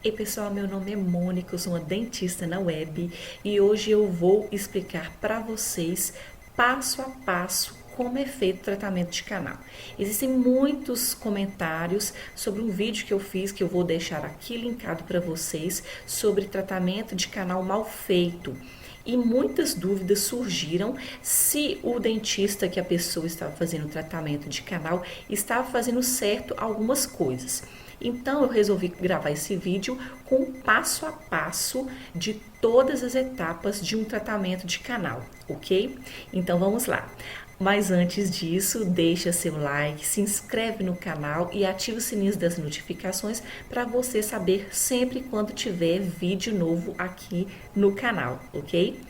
Ei pessoal, meu nome é Mônica, eu sou uma dentista na web e hoje eu vou explicar para vocês passo a passo como é feito o tratamento de canal. Existem muitos comentários sobre um vídeo que eu fiz, que eu vou deixar aqui linkado para vocês, sobre tratamento de canal mal feito. E muitas dúvidas surgiram se o dentista que a pessoa estava fazendo o tratamento de canal estava fazendo certo algumas coisas. Então eu resolvi gravar esse vídeo com o passo a passo de todas as etapas de um tratamento de canal, ok? Então vamos lá. Mas antes disso, deixa seu like, se inscreve no canal e ativa o sininho das notificações para você saber sempre quando tiver vídeo novo aqui no canal, ok?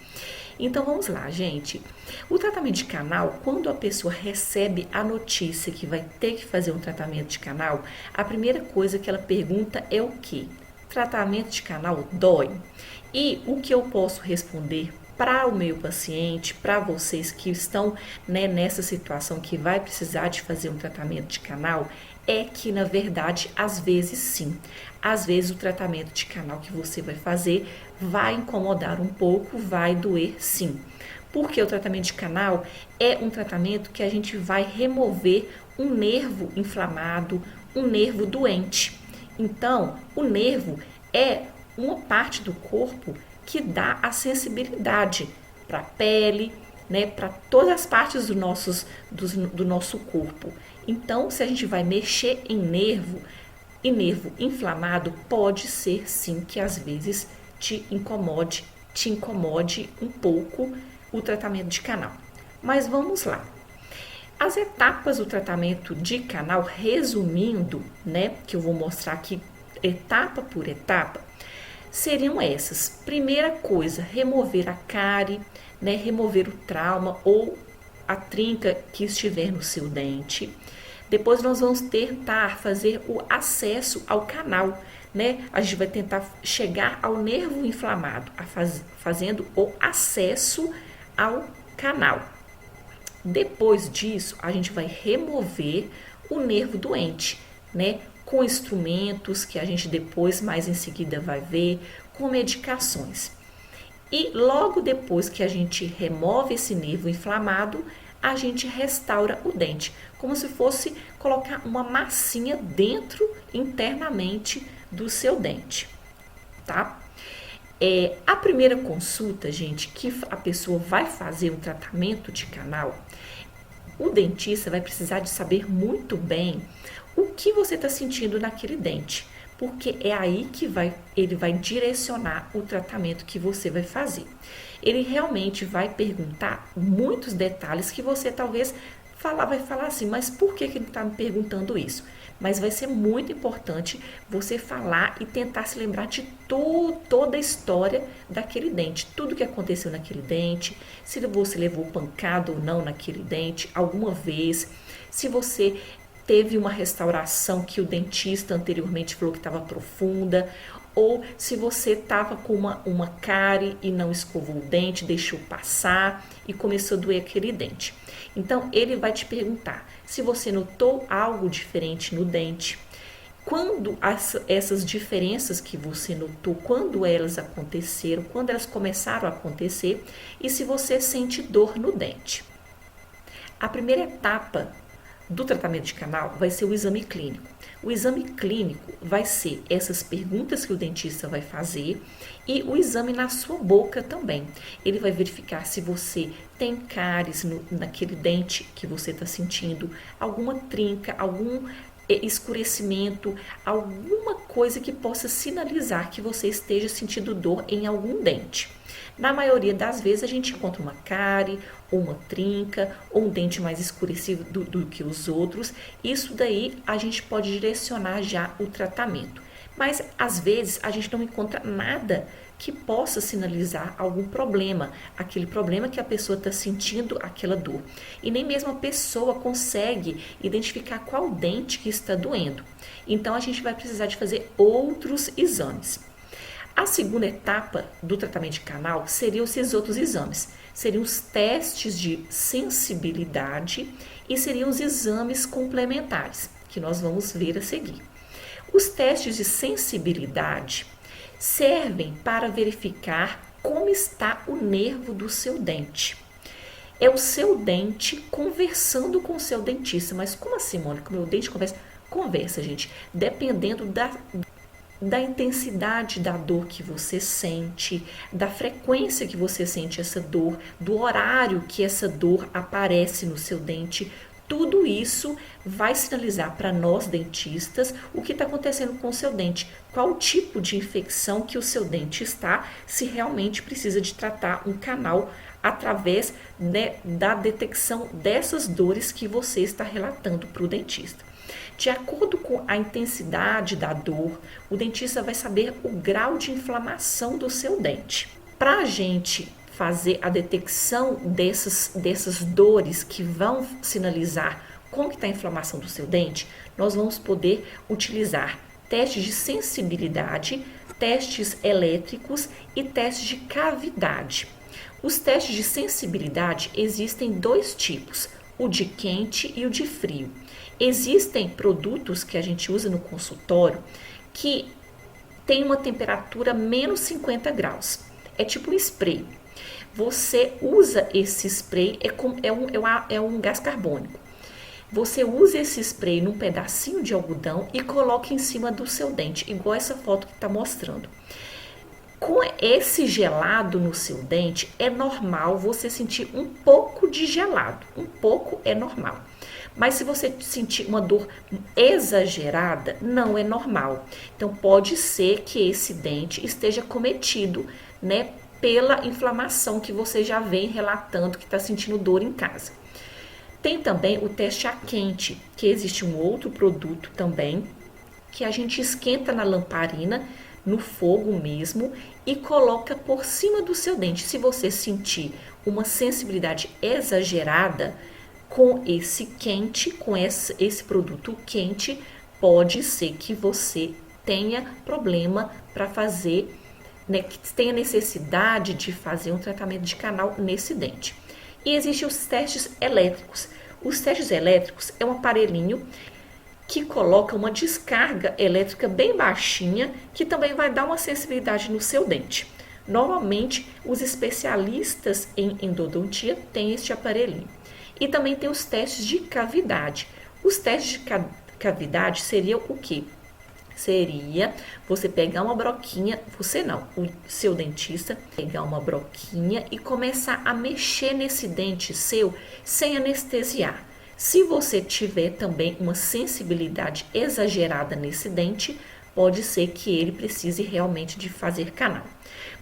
Então vamos lá, gente. O tratamento de canal, quando a pessoa recebe a notícia que vai ter que fazer um tratamento de canal, a primeira coisa que ela pergunta é o quê? Tratamento de canal dói? E o que eu posso responder para o meu paciente, para vocês que estão nessa situação que vai precisar de fazer um tratamento de canal, é que na verdade, às vezes sim. Às vezes o tratamento de canal que você vai fazer vai incomodar um pouco, vai doer sim. Porque o tratamento de canal é um tratamento que a gente vai remover um nervo inflamado, um nervo doente. Então, o nervo é uma parte do corpo que dá a sensibilidade para a pele, para todas as partes do nosso corpo. Então, se a gente vai mexer em nervo, e nervo inflamado pode ser sim que às vezes te incomode um pouco o tratamento de canal. Mas vamos lá. As etapas do tratamento de canal, resumindo, que eu vou mostrar aqui etapa por etapa, seriam essas. Primeira coisa, remover a cárie, remover o trauma ou a trinca que estiver no seu dente. Depois nós vamos tentar fazer o acesso ao canal, A gente vai tentar chegar ao nervo inflamado, fazendo o acesso ao canal. Depois disso, a gente vai remover o nervo doente, Com instrumentos que a gente depois, mais em seguida, vai ver, com medicações. E logo depois que a gente remove esse nervo inflamado, a gente restaura o dente, como se fosse colocar uma massinha dentro, internamente, do seu dente, tá? A primeira consulta, gente, que a pessoa vai fazer um tratamento de canal, o dentista vai precisar de saber muito bem o que você está sentindo naquele dente, porque é aí que ele vai direcionar o tratamento que você vai fazer. Ele realmente vai perguntar muitos detalhes que você talvez vai falar assim, mas por que ele está me perguntando isso? Mas vai ser muito importante você falar e tentar se lembrar de toda a história daquele dente, tudo que aconteceu naquele dente, se você levou pancada ou não naquele dente alguma vez, se você teve uma restauração que o dentista anteriormente falou que estava profunda, ou se você estava com uma cárie e não escovou o dente, deixou passar e começou a doer aquele dente. Então, ele vai te perguntar se você notou algo diferente no dente, quando essas diferenças que você notou, quando elas aconteceram, quando elas começaram a acontecer e se você sente dor no dente. A primeira etapa do tratamento de canal vai ser o exame clínico. O exame clínico vai ser essas perguntas que o dentista vai fazer e o exame na sua boca também. Ele vai verificar se você tem cáries naquele dente que você está sentindo, alguma trinca, algum escurecimento, alguma coisa que possa sinalizar que você esteja sentindo dor em algum dente. Na maioria das vezes a gente encontra uma cárie, ou uma trinca, ou um dente mais escurecido do que os outros. Isso daí a gente pode direcionar já o tratamento. Mas às vezes a gente não encontra nada que possa sinalizar algum problema, aquele problema que a pessoa está sentindo aquela dor. E nem mesmo a pessoa consegue identificar qual dente que está doendo. Então a gente vai precisar de fazer outros exames. A segunda etapa do tratamento de canal seriam esses outros exames. Seriam os testes de sensibilidade e seriam os exames complementares, que nós vamos ver a seguir. Os testes de sensibilidade servem para verificar como está o nervo do seu dente. É o seu dente conversando com o seu dentista. Mas como assim, Mônica? Meu dente conversa? Conversa, gente. Dependendo da intensidade da dor que você sente, da frequência que você sente essa dor, do horário que essa dor aparece no seu dente, tudo isso vai sinalizar para nós dentistas o que está acontecendo com o seu dente, qual o tipo de infecção que o seu dente está, se realmente precisa de tratar um canal através, né, da detecção dessas dores que você está relatando para o dentista. De acordo com a intensidade da dor, o dentista vai saber o grau de inflamação do seu dente. Para a gente fazer a detecção dessas dores que vão sinalizar como está a inflamação do seu dente, nós vamos poder utilizar testes de sensibilidade, testes elétricos e testes de cavidade. Os testes de sensibilidade existem dois tipos, o de quente e o de frio. Existem produtos que a gente usa no consultório que tem uma temperatura menos 50 graus. É tipo um spray. Você usa esse spray, é um gás carbônico. Você usa esse spray num pedacinho de algodão e coloca em cima do seu dente, igual essa foto que está mostrando. Com esse gelado no seu dente, é normal você sentir um pouco de gelado. Um pouco é normal. Mas se você sentir uma dor exagerada, não é normal. Então, pode ser que esse dente esteja cometido, né, pela inflamação que você já vem relatando que está sentindo dor em casa. Tem também o teste a quente, que existe um outro produto também, que a gente esquenta na lamparina, no fogo mesmo, e coloca por cima do seu dente. Se você sentir uma sensibilidade exagerada com esse quente, com esse produto quente, pode ser que você tenha problema para fazer, né, que tenha necessidade de fazer um tratamento de canal nesse dente. E existem os testes elétricos. Os testes elétricos é um aparelhinho que coloca uma descarga elétrica bem baixinha, que também vai dar uma sensibilidade no seu dente. Normalmente, os especialistas em endodontia têm este aparelhinho. E também tem os testes de cavidade. Os testes de cavidade seriam o quê? Seria você pegar uma broquinha, você não, o seu dentista, pegar uma broquinha e começar a mexer nesse dente seu sem anestesiar. Se você tiver também uma sensibilidade exagerada nesse dente, pode ser que ele precise realmente de fazer canal.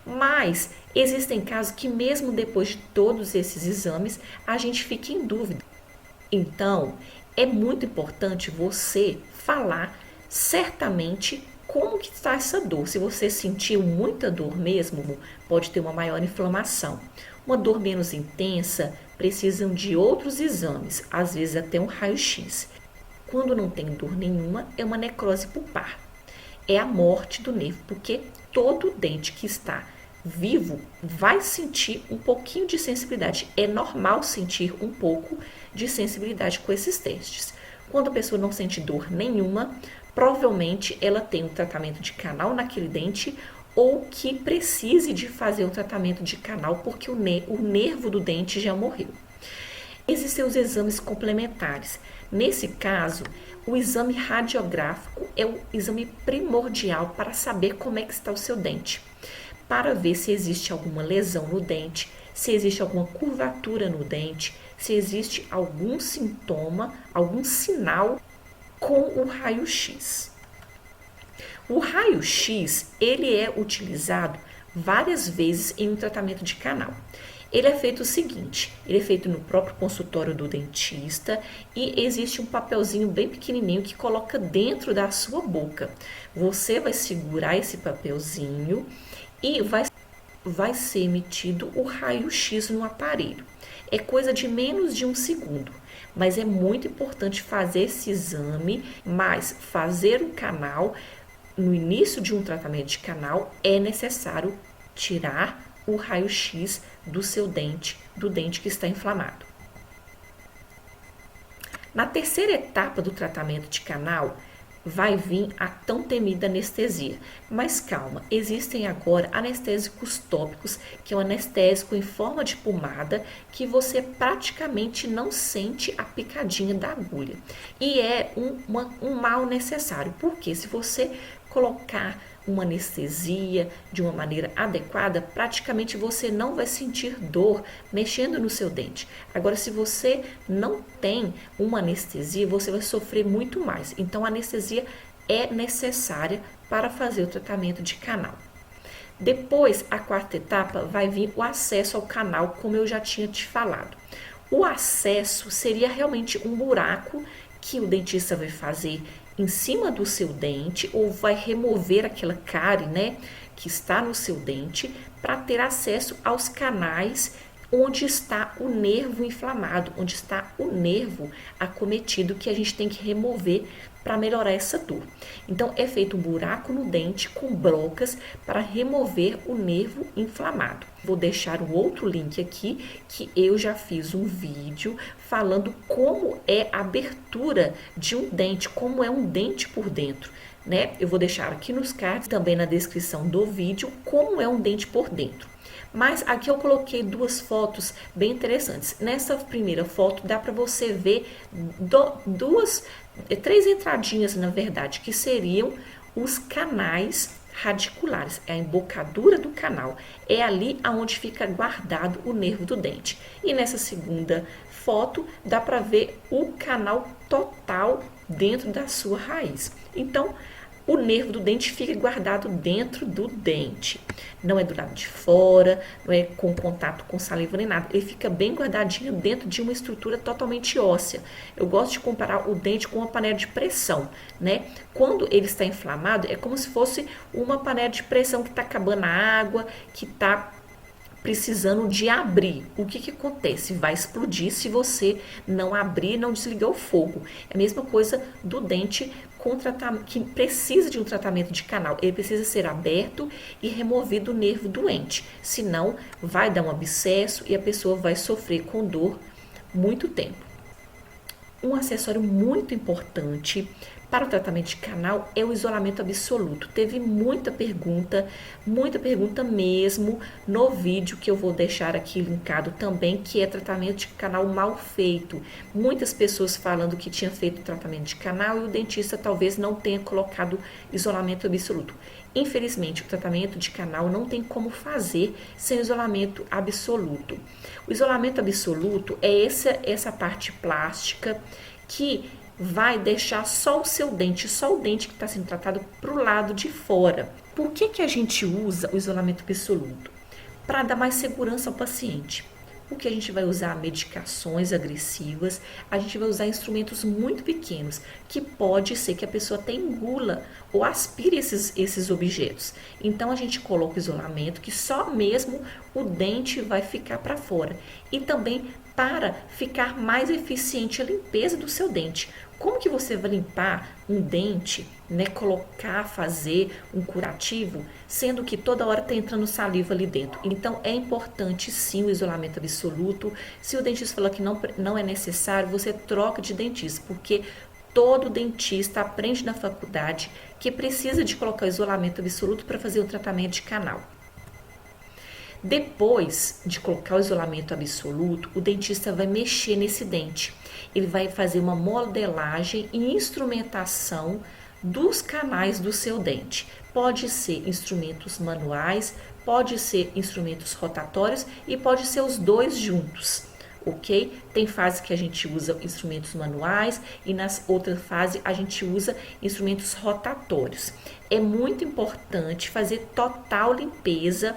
Mas existem casos que mesmo depois de todos esses exames, a gente fica em dúvida. Então, é muito importante você falar certamente como que está essa dor. Se você sentiu muita dor mesmo, pode ter uma maior inflamação. Uma dor menos intensa, precisam de outros exames, às vezes até um raio-x. Quando não tem dor nenhuma, é uma necrose pulpar. É a morte do nervo, porque todo dente que está vivo vai sentir um pouquinho de sensibilidade. É normal sentir um pouco de sensibilidade com esses testes. Quando a pessoa não sente dor nenhuma, provavelmente ela tem um tratamento de canal naquele dente ou que precise de fazer um tratamento de canal porque o nervo do dente já morreu. Existem os exames complementares. Nesse caso, o exame radiográfico é o exame primordial para saber como é que está o seu dente, para ver se existe alguma lesão no dente, se existe alguma curvatura no dente, se existe algum sintoma, algum sinal com o raio-x. O raio-x, ele é utilizado várias vezes em um tratamento de canal. Ele é feito o seguinte, ele é feito no próprio consultório do dentista e existe um papelzinho bem pequenininho que coloca dentro da sua boca. Você vai segurar esse papelzinho e vai ser emitido o raio-x no aparelho. É coisa de menos de 1 segundo. Mas é muito importante fazer esse exame, mas fazer o canal, no início de um tratamento de canal, é necessário tirar o raio-x do seu dente, do dente que está inflamado. Na terceira etapa do tratamento de canal, vai vir a tão temida anestesia. Mas calma, existem agora anestésicos tópicos, que é um anestésico em forma de pomada, que você praticamente não sente a picadinha da agulha. E é um mal necessário, porque se você colocar uma anestesia de uma maneira adequada, praticamente você não vai sentir dor mexendo no seu dente. Agora, se você não tem uma anestesia, você vai sofrer muito mais. Então, a anestesia é necessária para fazer o tratamento de canal. Depois, a quarta etapa, vai vir o acesso ao canal, como eu já tinha te falado. O acesso seria realmente um buraco que o dentista vai fazer em cima do seu dente ou vai remover aquela cárie, né, que está no seu dente para ter acesso aos canais onde está o nervo inflamado, onde está o nervo acometido que a gente tem que remover para melhorar essa dor. Então é feito um buraco no dente com brocas para remover o nervo inflamado. Vou deixar um outro link aqui que eu já fiz um vídeo falando como é a abertura de um dente, como é um dente por dentro, né? Eu vou deixar aqui nos cards, também na descrição do vídeo, como é um dente por dentro. Mas aqui eu coloquei duas fotos bem interessantes. Nessa primeira foto dá para você ver três entradinhas, na verdade, que seriam os canais radiculares. É a embocadura do canal. É ali aonde fica guardado o nervo do dente. E nessa segunda foto dá para ver o canal total dentro da sua raiz. Então, o nervo do dente fica guardado dentro do dente. Não é do lado de fora, não é com contato com saliva nem nada. Ele fica bem guardadinho dentro de uma estrutura totalmente óssea. Eu gosto de comparar o dente com uma panela de pressão, né? Quando ele está inflamado, é como se fosse uma panela de pressão que está acabando a água, que está precisando de abrir. O que acontece? Vai explodir se você não abrir, não desligar o fogo. É a mesma coisa do dente com tratamento, que precisa de um tratamento de canal. Ele precisa ser aberto e removido o nervo doente. Senão, vai dar um abscesso e a pessoa vai sofrer com dor muito tempo. Um acessório muito importante para o tratamento de canal é o isolamento absoluto. Teve muita pergunta mesmo no vídeo que eu vou deixar aqui linkado também, que é tratamento de canal mal feito. Muitas pessoas falando que tinha feito tratamento de canal e o dentista talvez não tenha colocado isolamento absoluto. Infelizmente, o tratamento de canal não tem como fazer sem isolamento absoluto. O isolamento absoluto é essa parte plástica que vai deixar só o seu dente, só o dente que está sendo tratado para o lado de fora. Por que a gente usa o isolamento absoluto? Para dar mais segurança ao paciente. Porque a gente vai usar medicações agressivas, a gente vai usar instrumentos muito pequenos, que pode ser que a pessoa até engula ou aspire esses objetos. Então a gente coloca o isolamento que só mesmo o dente vai ficar para fora. E também para ficar mais eficiente a limpeza do seu dente. Como que você vai limpar um dente, né, fazer um curativo, sendo que toda hora está entrando saliva ali dentro? Então é importante sim o isolamento absoluto. Se o dentista falar que não é necessário, você troca de dentista, porque todo dentista aprende na faculdade que precisa de colocar o isolamento absoluto para fazer o tratamento de canal. Depois de colocar o isolamento absoluto, o dentista vai mexer nesse dente. Ele vai fazer uma modelagem e instrumentação dos canais do seu dente. Pode ser instrumentos manuais, pode ser instrumentos rotatórios e pode ser os dois juntos, ok? Tem fase que a gente usa instrumentos manuais e nas outras fases a gente usa instrumentos rotatórios. É muito importante fazer total limpeza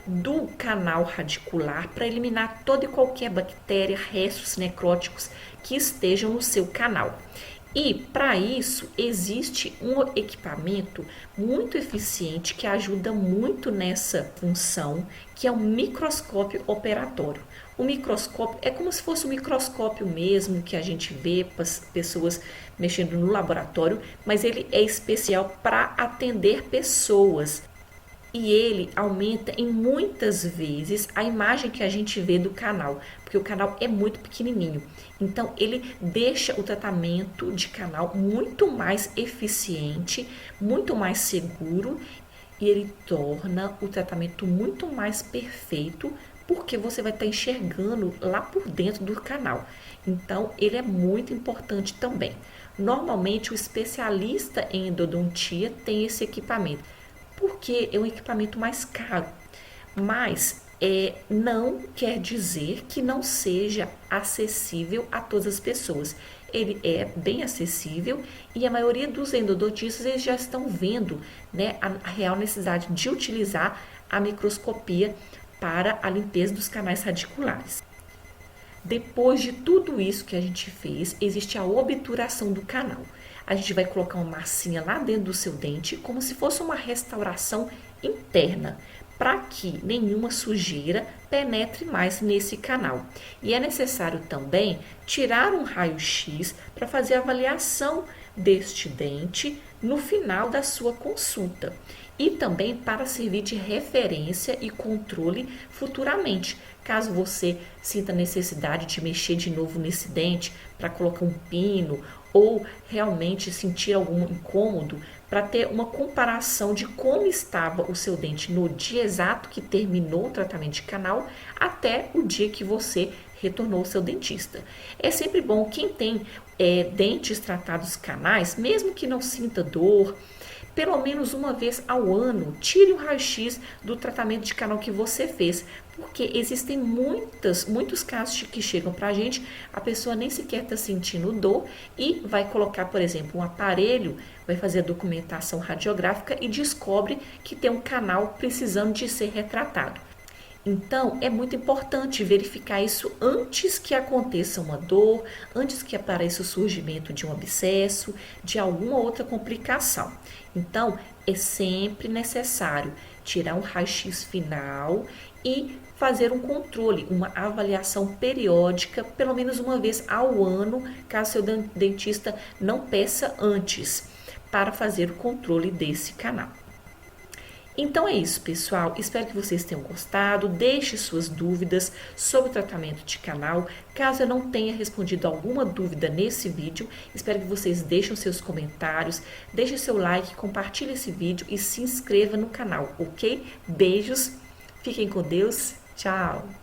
do canal radicular para eliminar toda e qualquer bactéria, restos necróticos que estejam no seu canal. E para isso existe um equipamento muito eficiente que ajuda muito nessa função, que é o microscópio operatório. O microscópio é como se fosse um microscópio mesmo que a gente vê pessoas mexendo no laboratório, mas ele é especial para atender pessoas. e ele aumenta em muitas vezes a imagem que a gente vê do canal, porque o canal é muito pequenininho. Então ele deixa o tratamento de canal muito mais eficiente, muito mais seguro e ele torna o tratamento muito mais perfeito porque você vai estar enxergando lá por dentro do canal. Então ele é muito importante também. Normalmente o especialista em endodontia tem esse equipamento porque é um equipamento mais caro, mas não quer dizer que não seja acessível a todas as pessoas. Ele é bem acessível e a maioria dos endodontistas eles já estão vendo, né, a real necessidade de utilizar a microscopia para a limpeza dos canais radiculares. Depois de tudo isso que a gente fez, existe a obturação do canal. A gente vai colocar uma massinha lá dentro do seu dente, como se fosse uma restauração interna, para que nenhuma sujeira penetre mais nesse canal. E é necessário também tirar um raio-x para fazer a avaliação deste dente no final da sua consulta e também para servir de referência e controle futuramente. Caso você sinta necessidade de mexer de novo nesse dente para colocar um pino ou realmente sentir algum incômodo, para ter uma comparação de como estava o seu dente no dia exato que terminou o tratamento de canal até o dia que você retornou ao seu dentista. É sempre bom quem tem dentes tratados canais, mesmo que não sinta dor, pelo menos uma vez ao ano, tire o raio-x do tratamento de canal que você fez, porque existem muitos casos que chegam pra gente, a pessoa nem sequer está sentindo dor e vai colocar, por exemplo, um aparelho, vai fazer a documentação radiográfica e descobre que tem um canal precisando de ser retratado. Então, é muito importante verificar isso antes que aconteça uma dor, antes que apareça o surgimento de um abscesso, de alguma outra complicação. Então, é sempre necessário tirar um raio-x final e fazer um controle, uma avaliação periódica, pelo menos uma vez ao ano, caso seu dentista não peça antes, para fazer o controle desse canal. Então é isso, pessoal. Espero que vocês tenham gostado. Deixe suas dúvidas sobre o tratamento de canal. Caso eu não tenha respondido alguma dúvida nesse vídeo, espero que vocês deixem seus comentários, deixem seu like, compartilhe esse vídeo e se inscreva no canal, ok? Beijos, fiquem com Deus, tchau!